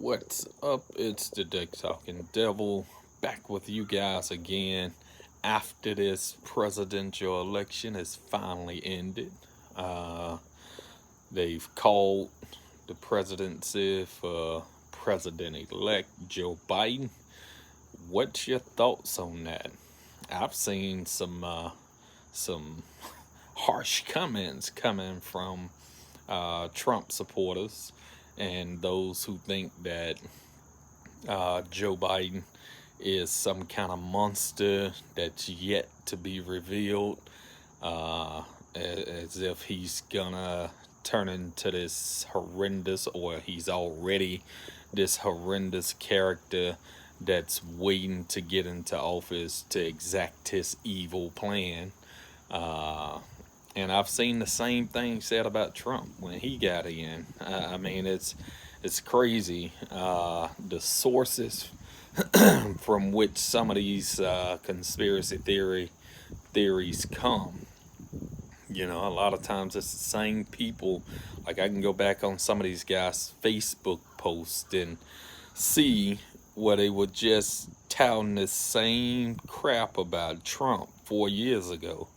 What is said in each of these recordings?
What's up? It's the Dick Talking Devil back with you guys again after this presidential election has finally ended. Uh, they've called the presidency for President elect Joe Biden. What's your thoughts on that? I've seen some harsh comments coming from Trump supporters and those who think that Joe Biden is some kind of monster that's yet to be revealed, uh, as if he's gonna turn into this horrendous, or he's already this horrendous character that's waiting to get into office to exact his evil plan. Uh, and I've seen the same thing said about Trump when he got in. I mean, it's crazy, the sources from which some of these conspiracy theories come. You know, a lot of times it's the same people. Like, I can go back on some of these guys' Facebook posts and see where they were just touting the same crap about Trump 4 years ago.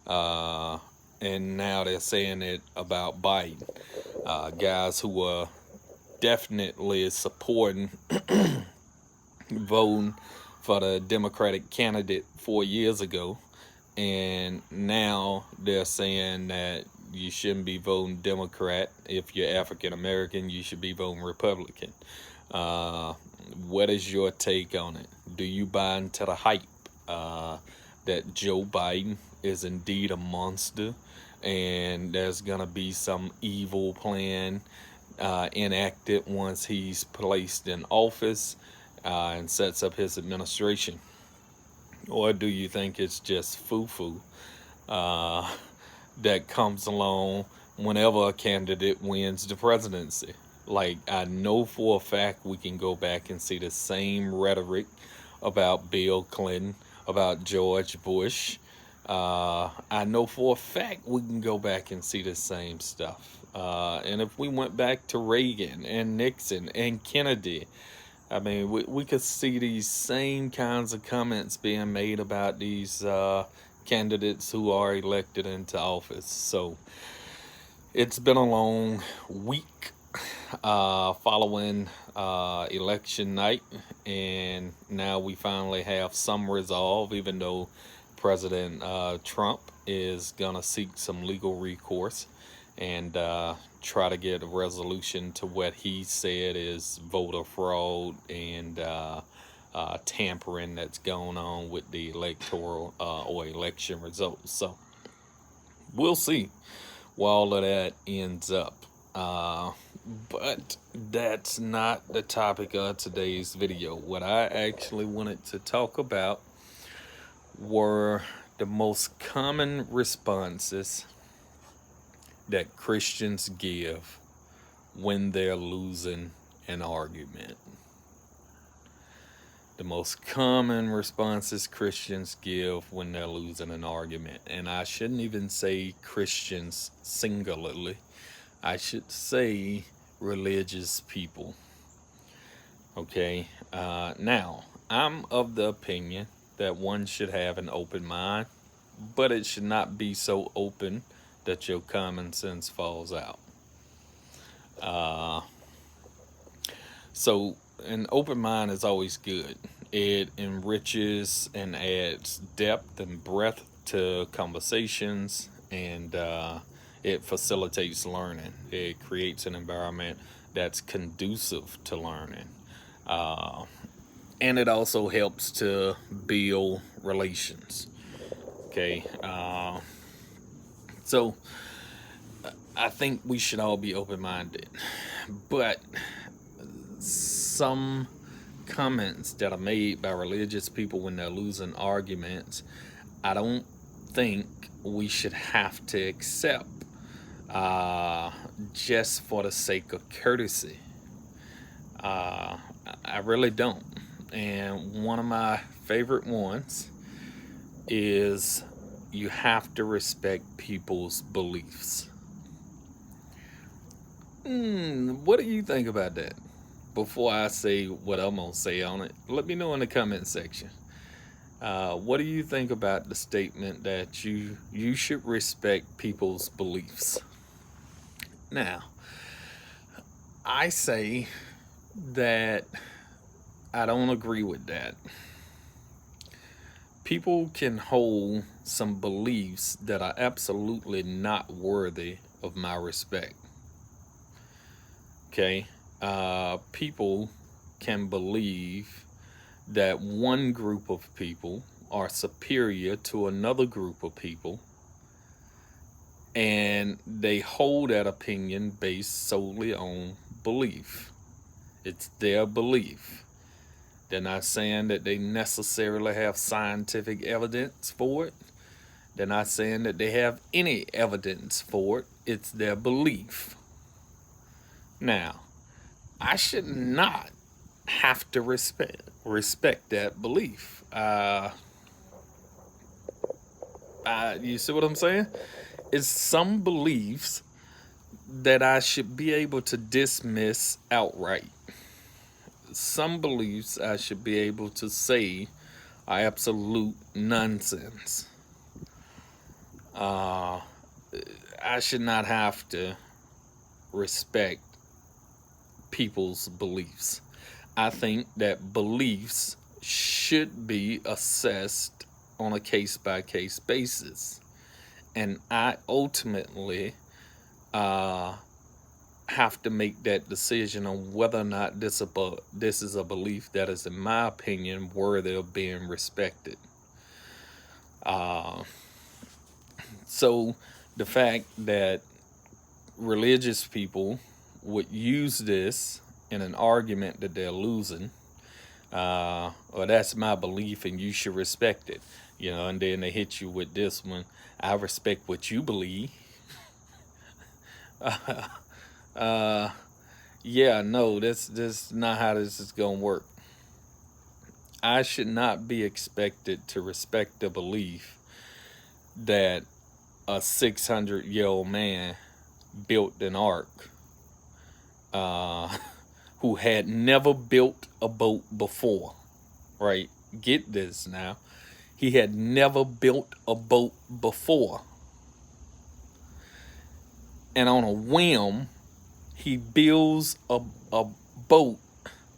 Uh, and now they're saying it about Biden. Guys who are definitely supporting voting for the Democratic candidate 4 years ago, and now they're saying that you shouldn't be voting Democrat. If you're African American, you should be voting Republican. Uh, what is your take on it? Do you buy into the hype that Joe Biden is indeed a monster and there's gonna be some evil plan enacted once he's placed in office and sets up his administration? Or do you think it's just foo-foo uh, that comes along whenever a candidate wins the presidency? Like, I know for a fact we can go back and see the same rhetoric about Bill Clinton, about George Bush. I know for a fact we can go back and see the same stuff. And if we went back to Reagan and Nixon and Kennedy, I mean, we could see these same kinds of comments being made about these candidates who are elected into office. So it's been a long week following election night, and now we finally have some resolve, even though President Trump is going to seek some legal recourse and try to get a resolution to what he said is voter fraud and tampering that's going on with the electoral or election results. So we'll see where all of that ends up. But that's not the topic of today's video. What I actually wanted to talk about were the most common responses that Christians give when they're losing an argument. The most common responses Christians give when they're losing an argument. And I shouldn't even say Christians singularly. I should say religious people. Okay? Now, I'm of the opinion that one should have an open mind, but it should not be so open that your common sense falls out. So an open mind is always good. It enriches and adds depth and breadth to conversations, and it facilitates learning. It creates an environment that's conducive to learning. And it also helps to build relations. Okay. So I think we should all be open-minded, but some comments that are made by religious people when they're losing arguments, I don't think we should have to accept just for the sake of courtesy. I really don't. And one of my favorite ones is you have to respect people's beliefs. What do you think about that? before I say what I'm gonna say on it, let me know in the comment section. What do you think about the statement that you should respect people's beliefs? Now, I say that I don't agree with that. People can hold some beliefs that are absolutely not worthy of my respect. Okay? People can believe that one group of people are superior to another group of people, and they hold that opinion based solely on belief. It's their belief. They're not saying that they necessarily have scientific evidence for it. They're not saying that they have any evidence for it. It's their belief. Now, I should not have to respect that belief. You see what I'm saying? It's some beliefs that I should be able to dismiss outright. Some beliefs I should be able to say are absolute nonsense. I should not have to respect people's beliefs. I think that beliefs should be assessed on a case by case basis. And I ultimately have to make that decision on whether or not this is a belief that is, in my opinion, worthy of being respected. So the fact that religious people would use this in an argument that they're losing, or that's my belief and you should respect it, and then they hit you with this one: I respect what you believe. Yeah, no, that's not how this is gonna work. I should not be expected to respect the belief that a 600-year-old man built an ark, who had never built a boat before, right? Get this now. He had never built a boat before. And on a whim, he builds a boat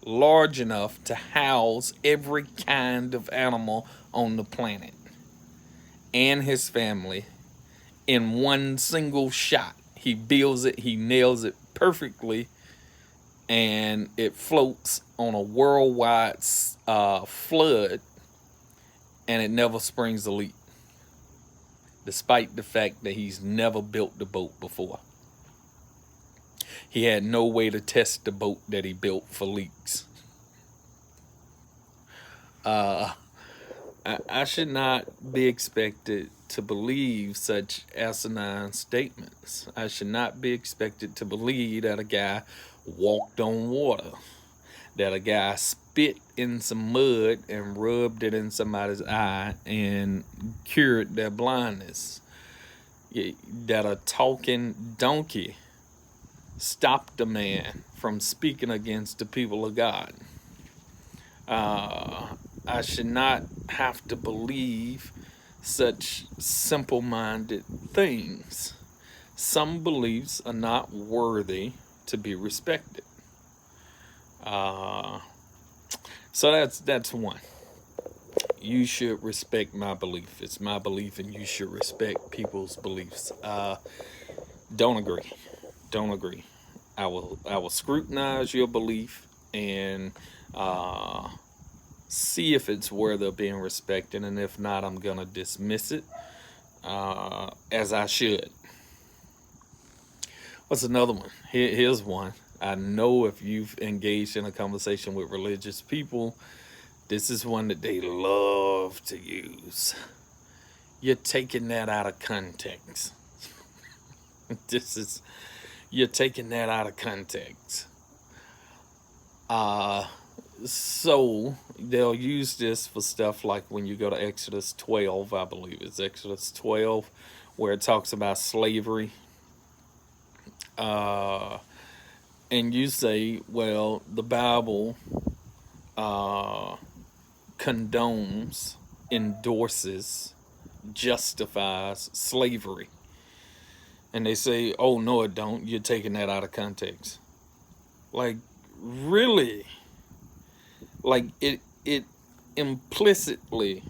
large enough to house every kind of animal on the planet and his family in one single shot. He builds it, he nails it perfectly, and it floats on a worldwide flood, and it never springs a leak, despite the fact that he's never built the boat before. He had no way to test the boat that he built for leaks. I should not be expected to believe such asinine statements. I should not be expected to believe that a guy walked on water, that a guy spit in some mud and rubbed it in somebody's eye and cured their blindness, that a talking donkey stopped a man from speaking against the people of God. I should not have to believe such simple-minded things. Some beliefs are not worthy to be respected. So that's one. You should respect my belief. It's my belief, and you should respect people's beliefs. Don't agree. Don't agree. I will scrutinize your belief and see if it's worthy of being respected, and if not, I'm gonna dismiss it, as I should. What's another one? Here's one. I know if you've engaged in a conversation with religious people, this is one that they love to use. You're taking that out of context. You're taking that out of context. So they'll use this for stuff like when you go to Exodus 12, I believe it's Exodus 12, where it talks about slavery. and you say, well, the Bible uh, condones, endorses, justifies slavery. And they say, oh, no, it don't. You're taking that out of context. Like, really? Like, it implicitly,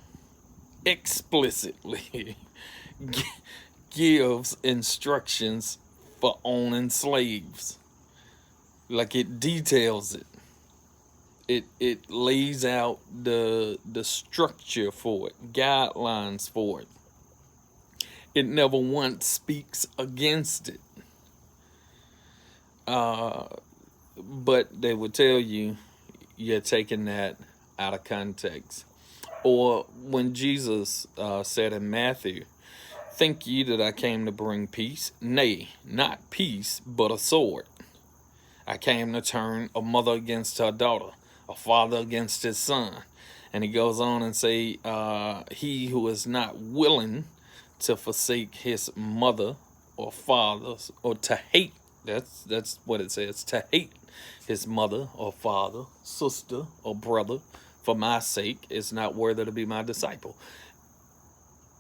explicitly gives instructions for owning slaves. Like, it details it. It lays out the structure for it, guidelines for it. It never once speaks against it. But they would tell you you're taking that out of context. Or when Jesus said in Matthew, think ye that I came to bring peace? Nay, not peace, but a sword. I came to turn a mother against her daughter, a father against his son. And he goes on and say, he who is not willing to forsake his mother or fathers, or to hate, that's what it says, to hate his mother or father, sister or brother for my sake is not worthy to be my disciple.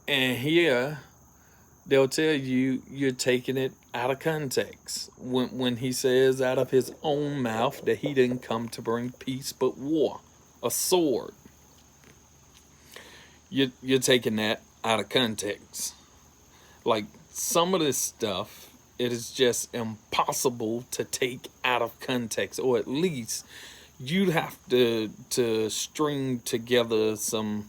And here they'll tell you you're taking it out of context when he says out of his own mouth that he didn't come to bring peace but war, a sword. You're taking that out of context. Like, some of this stuff, it is just impossible to take out of context, or at least you'd have to string together some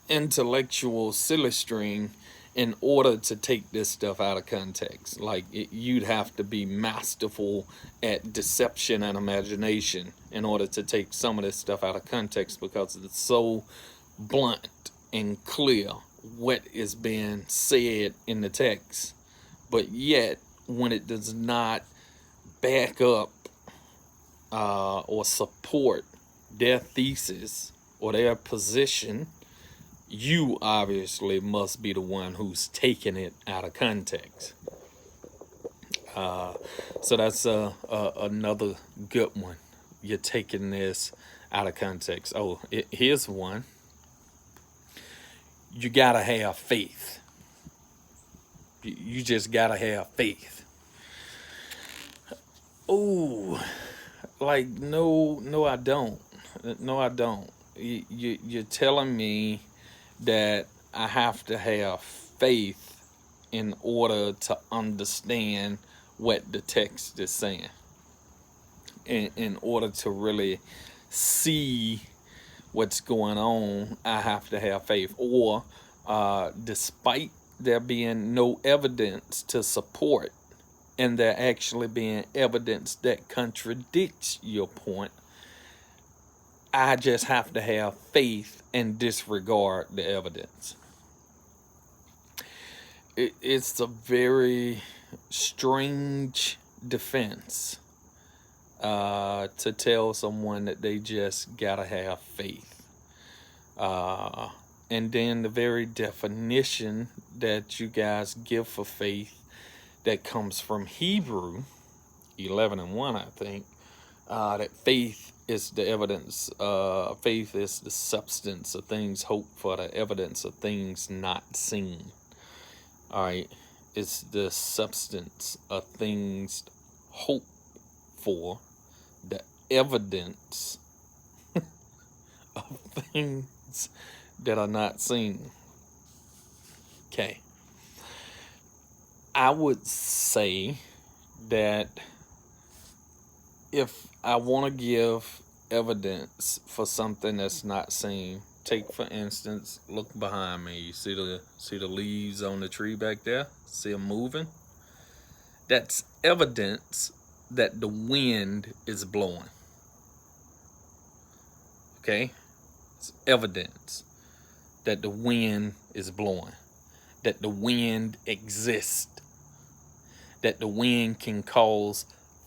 intellectual silly string in order to take this stuff out of context. Like, you'd have to be masterful at deception and imagination in order to take some of this stuff out of context, because it's so blunt and clear what is being said in the text. But yet, when it does not back up or support their thesis or their position, you obviously must be the one who's taking it out of context. So that's another good one. You're taking this out of context. Oh, here's one. You gotta have faith. You just gotta have faith. Oh, like, no, I don't. No, I don't. You're telling me that I have to have faith in order to understand what the text is saying. In order to really see what's going on, I have to have faith. Or despite there being no evidence to support, and there actually being evidence that contradicts your point, I just have to have faith and disregard the evidence. It's a very strange defense to tell someone that they just gotta have faith. And then the very definition that you guys give for faith, that comes from Hebrew 11:1, I think, that faith is the evidence. Faith is the substance of things hoped for, the evidence of things not seen. All right, it's the substance of things hoped for, the evidence of things that are not seen. Okay. I would say that if I want to give evidence for something that's not seen, take for instance, look behind me. You see the leaves on the tree back there? See them moving? That's evidence that the wind is blowing. Okay? It's evidence that the wind is blowing, that the wind exists, that the wind can cause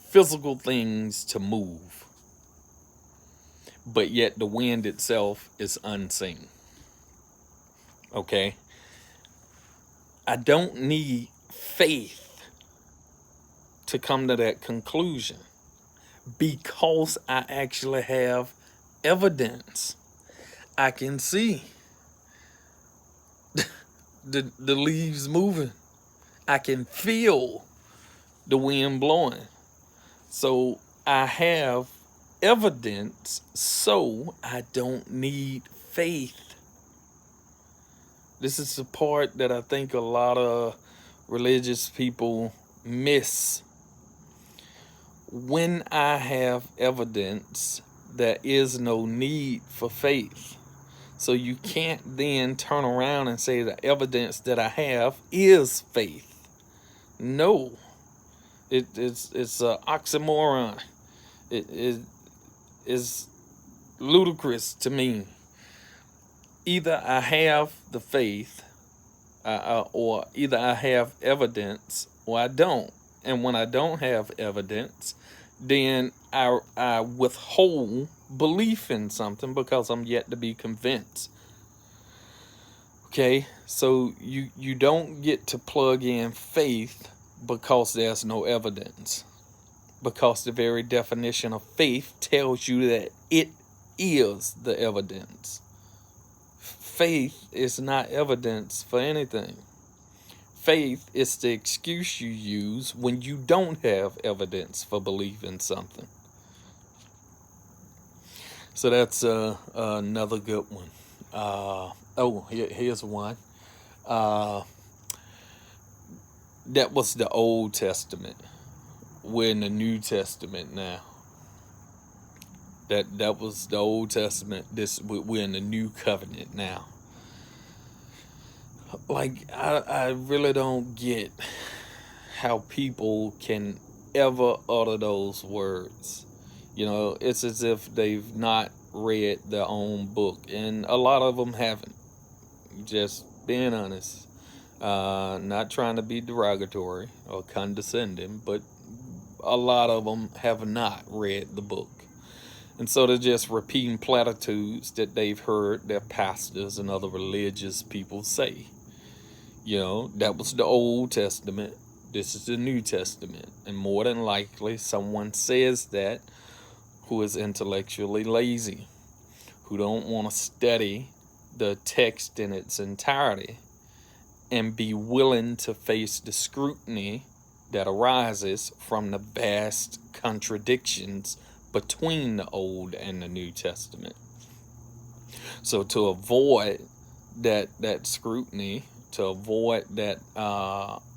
physical things to move, but yet the wind itself is unseen. Okay? I don't need faith to come to that conclusion? Because I actually have evidence. I can see the leaves moving. I can feel the wind blowing. So I have evidence, so I don't need faith. This is the part that I think a lot of religious people miss. When I have evidence, there is no need for faith. So you can't then turn around and say the evidence that I have is faith. No, it's an oxymoron. It is ludicrous to me. Either I have the faith, or either I have evidence, or I don't. And when I don't have evidence, then I withhold belief in something because I'm yet to be convinced. Okay, so you don't get to plug in faith because there's no evidence. Because the very definition of faith tells you that it is the evidence. Faith is not evidence for anything. Faith is the excuse you use when you don't have evidence for belief in something. So that's another good one. Here's one. That was the Old Testament. We're in the New Testament now. That was the Old Testament. We're in the New Covenant now. Like, I really don't get how people can ever utter those words. You know, it's as if they've not read their own book, and a lot of them haven't. Just being honest. Not trying to be derogatory or condescending, but a lot of them have not read the book. And so they're just repeating platitudes that they've heard their pastors and other religious people say. You know, that was the Old Testament. This is the New Testament. And more than likely, someone says that who is intellectually lazy, who don't want to study the text in its entirety and be willing to face the scrutiny that arises from the vast contradictions between the Old and the New Testament. So to avoid that scrutiny, to avoid that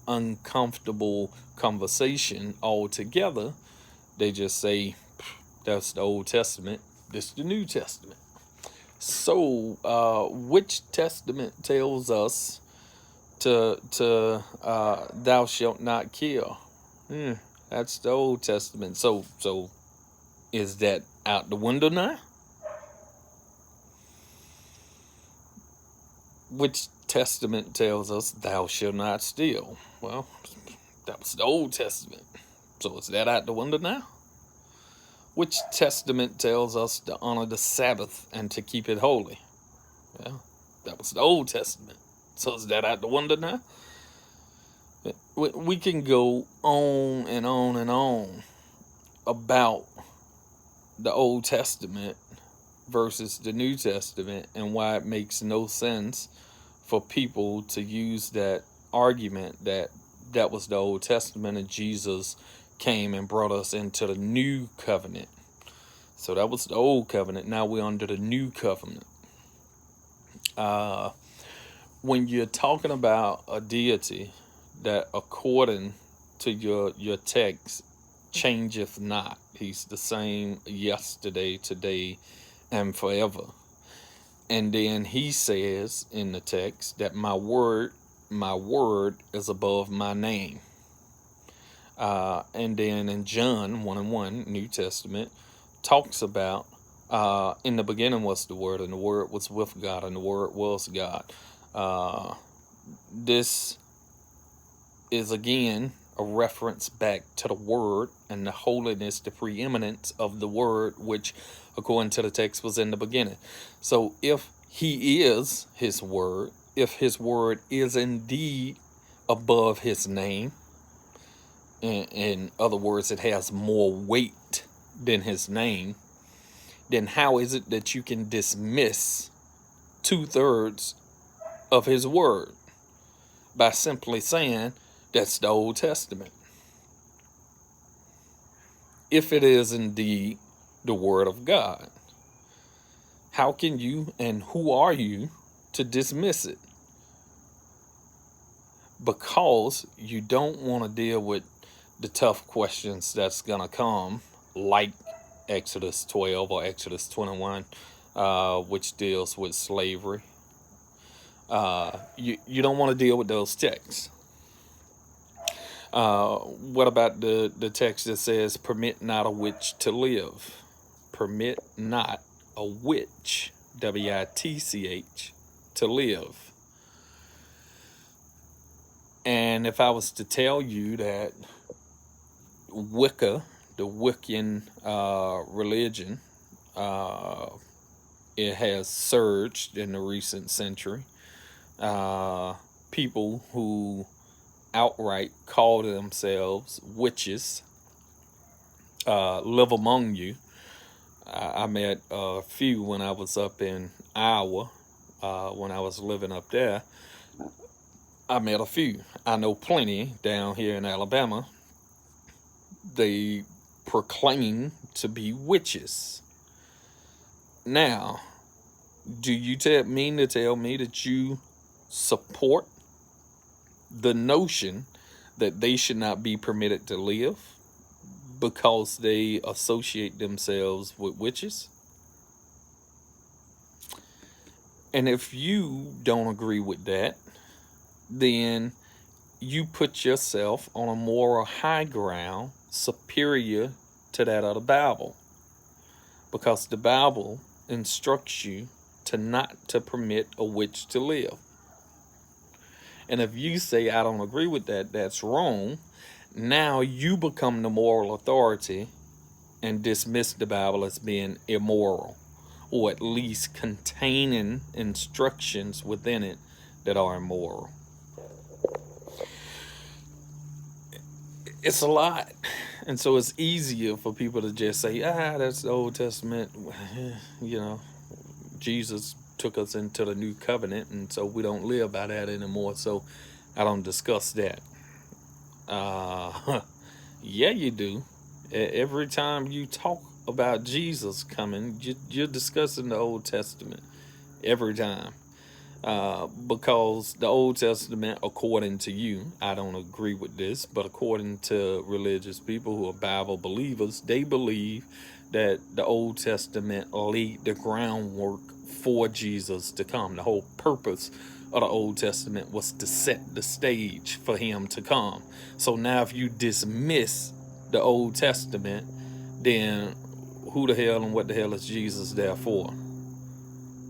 uncomfortable conversation altogether, they just say, that's the Old Testament, this is the New Testament. So which testament tells us to thou shalt not kill? That's the Old Testament. So is that out the window now? Which testament tells us thou shalt not steal? Well, that was the Old Testament. So is that out the window now? Which testament tells us to honor the Sabbath and to keep it holy? Well, that was the Old Testament. So is that out the window now? We can go on and on and on about the Old Testament versus the New Testament and why it makes no sense for people to use that argument that was the Old Testament and Jesus came and brought us into the New Covenant. So that was the Old Covenant. Now we're under the New Covenant. When you're talking about a deity that according to your text changeth not, he's the same yesterday, today, and forever. And then he says in the text that my word is above my name. And then in John 1:1, New Testament, talks about in the beginning was the Word, and the Word was with God, and the Word was God. This is again a reference back to the Word and the holiness, the preeminence of the Word, which according to the text was in the beginning. So if he is his Word, if his Word is indeed above his name, in other words, it has more weight than his name, then how is it that you can dismiss 2/3 of his word by simply saying that's the Old Testament? If it is indeed the word of God, how can you and who are you to dismiss it? Because you don't want to deal with the tough questions that's going to come, like Exodus 12 or Exodus 21, which deals with slavery. You don't want to deal with those texts. What about the text that says, permit not a witch to live? Permit not a witch, W-I-T-C-H, to live. And if I was to tell you that Wicca, the Wiccan religion, it has surged in the recent century. People who outright call themselves witches live among you. I met a few when I was up in Iowa, when I was living up there. I met a few. I know plenty down here in Alabama. They proclaim to be witches. Now, do you mean to tell me that you support the notion that they should not be permitted to live because they associate themselves with witches? And if you don't agree with that, then you put yourself on a moral high ground superior to that of the Bible, because the Bible instructs you to not to permit a witch to live. And if you say, I don't agree with that, that's wrong, now you become the moral authority and dismiss the Bible as being immoral, or at least containing instructions within it that are immoral. It's a lot. And so it's easier for people to just say, that's the Old Testament. You know, Jesus took us into the new covenant, and so we don't live by that anymore. So I don't discuss that. Yeah, you do. Every time you talk about Jesus coming, you're discussing the Old Testament. Every time. Because the Old Testament, according to you, I don't agree with this, but according to religious people who are Bible believers, they believe that the Old Testament laid the groundwork for Jesus to come. The whole purpose of the Old Testament was to set the stage for him to come. So now if you dismiss the Old Testament, then who the hell and what the hell is Jesus there for?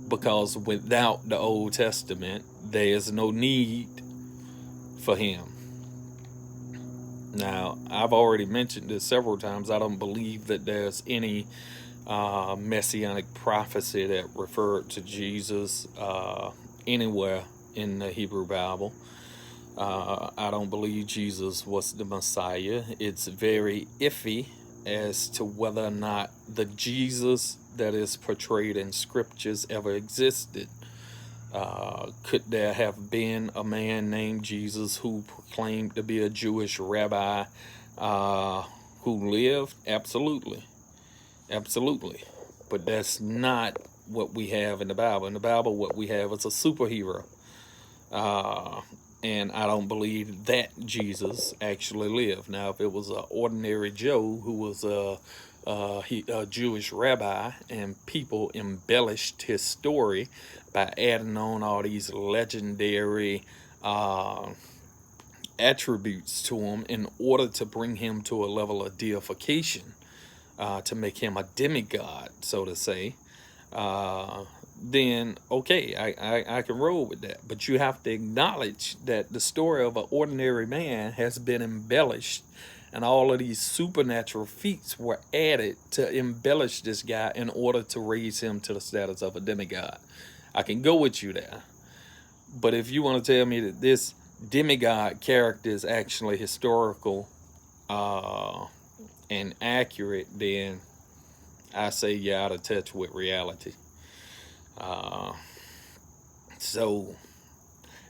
Because without the Old Testament, there is no need for him. Now, I've already mentioned this several times. I don't believe that there's any messianic prophecy that referred to Jesus anywhere in the Hebrew Bible. I don't believe Jesus was the Messiah. It's very iffy as to whether or not the Jesus that is portrayed in scriptures ever existed. Could there have been a man named Jesus who proclaimed to be a Jewish rabbi who lived? Absolutely. Absolutely. But that's not what we have in the Bible. In the Bible, what we have is a superhero. And I don't believe that Jesus actually lived. Now, if it was an ordinary Joe who was a Jewish rabbi, and people embellished his story by adding on all these legendary attributes to him in order to bring him to a level of deification, to make him a demigod, so to say, then okay, I can roll with that. But you have to acknowledge that the story of an ordinary man has been embellished, and all of these supernatural feats were added to embellish this guy in order to raise him to the status of a demigod. I can go with you there. But if you want to tell me that this demigod character is actually historical uh, and accurate, then I say you're out of touch with reality. Uh, so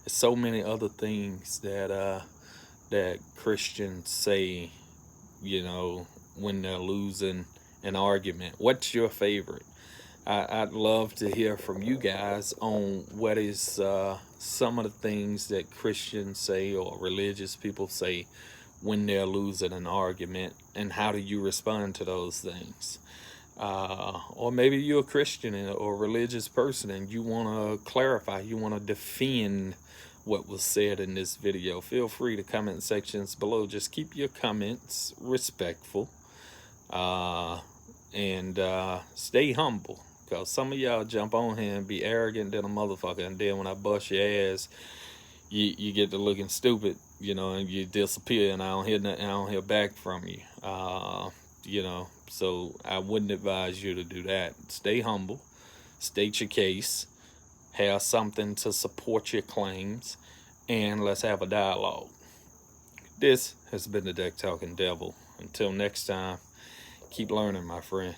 so many other things that Christians say, when they're losing an argument. What's your favorite? I'd love to hear from you guys on what is some of the things that Christians say or religious people say when they're losing an argument, and how do you respond to those things? Or maybe you're a Christian or a religious person and you want to clarify, you want to defend what was said in this video. Feel free to comment sections below. Just keep your comments respectful, and stay humble, because some of y'all jump on here and be arrogant than a motherfucker, and then when I bust your ass, you get to looking stupid, and you disappear, and I don't hear nothing, I don't hear back from you. So I wouldn't advise you to do that. Stay humble, state your case, have something to support your claims, and let's have a dialogue. This has been the Deck Talking Devil. Until next time, keep learning, my friend.